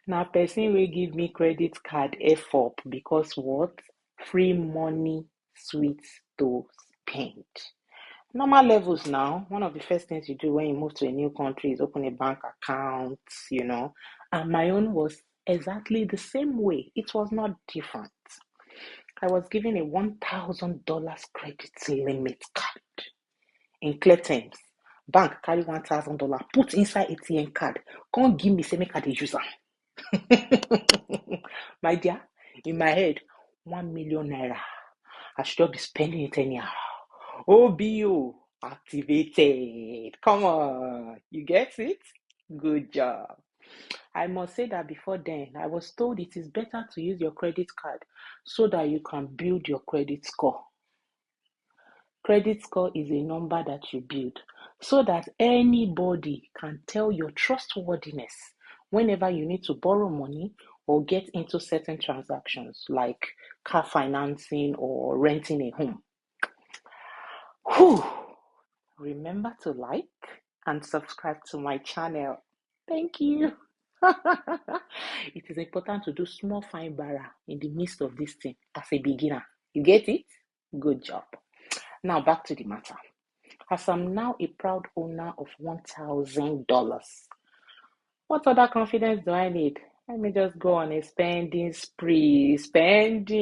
Now, person will give me credit card F up because what? Free money, sweet to spend. Normal levels now, one of the first things you do when you move to a new country is open a bank account, And my own was exactly the same way. It was not different. I was given a $1,000 credit limit card in clear terms. Bank carry $1,000, put inside ATM card, come give me say make I dey use am. My dear, in my head, 1 million naira. I should not be spending it anyhow. OBO activated. Come on, you get it? Good job. I must say that before then, I was told it is better to use your credit card so that you can build your credit score. Credit score is a number that you build so that anybody can tell your trustworthiness whenever you need to borrow money or get into certain transactions like car financing or renting a home. Whew. Remember to like and subscribe to my channel. Thank you. It is important to do small fine bara in the midst of this thing as a beginner. You get it? Good job. Now back to the matter. As I'm now a proud owner of $1,000, what other confidence do I need? Let me just go on a spending spree. Spending.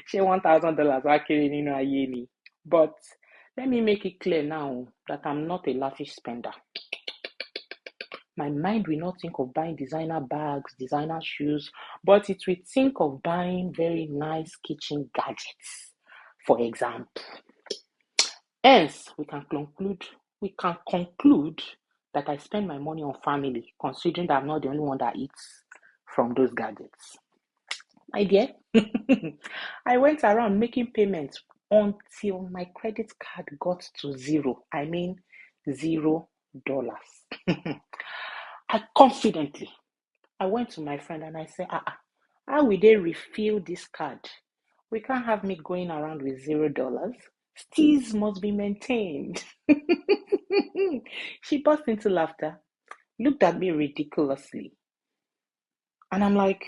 Share $1,000 actually, But let me make it clear now that I'm not a lavish spender. My mind will not think of buying designer bags, designer shoes, but it will think of buying very nice kitchen gadgets, for example. Hence, we can conclude that I spend my money on family, considering that I'm not the only one that eats from those gadgets. My dear, I went around making payments until my credit card got to zero. I mean, $0. I went to my friend and I said, how will they refill this card? We can't have me going around with $0. Steez must be maintained. She burst into laughter, looked at me ridiculously. And I'm like,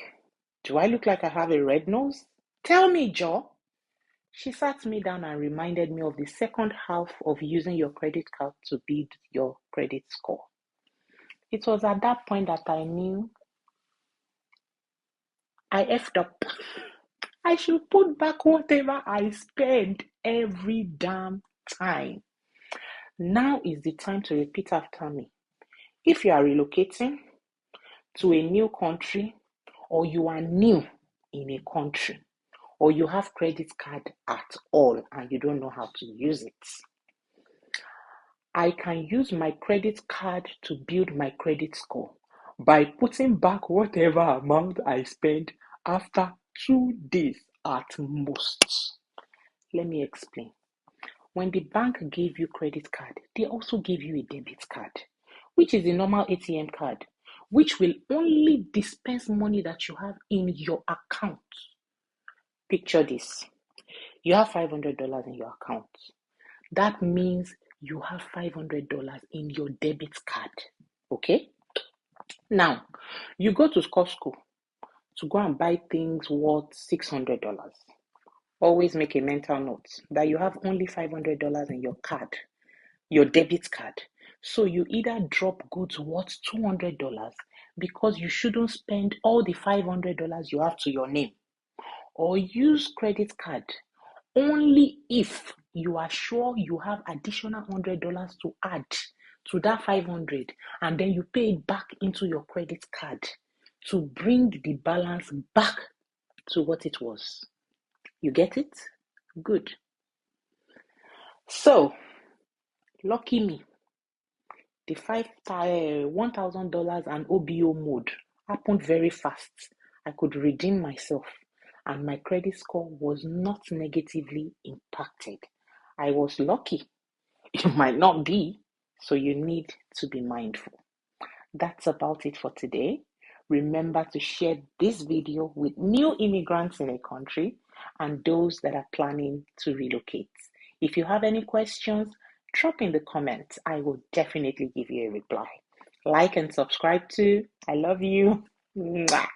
do I look like I have a red nose? Tell me, Joe. She sat me down and reminded me of the second half of using your credit card to build your credit score. It was at that point that I knew I effed up. I should put back whatever I spend every damn time. Now is the time to repeat after me. If you are relocating to a new country, or you are new in a country, or you have credit card at all and you don't know how to use it, I can use my credit card to build my credit score by putting back whatever amount I spend after 2 days at most. Let me explain. When the bank gave you credit card, they also give you a debit card, which is a normal ATM card, which will only dispense money that you have in your account. Picture this. You have $500 in your account. That means you have $500 in your debit card. Okay? Now, you go to Costco to go and buy things worth $600. Always make a mental note that you have only $500 in your card, your debit card. So you either drop goods worth $200 because you shouldn't spend all the $500 you have to your name, or use credit card only if you are sure you have additional $100 to add to that 500, and then you pay it back into your credit card to bring the balance back to what it was. You get it? Good. So, lucky me, the $1,000 and OBO mode happened very fast. I could redeem myself, and my credit score was not negatively impacted. I was lucky. You might not be, so you need to be mindful. That's about it for today. Remember to share this video with new immigrants in a country and those that are planning to relocate. If you have any questions, drop in the comments. I will definitely give you a reply. like and subscribe to. I love you. Mwah.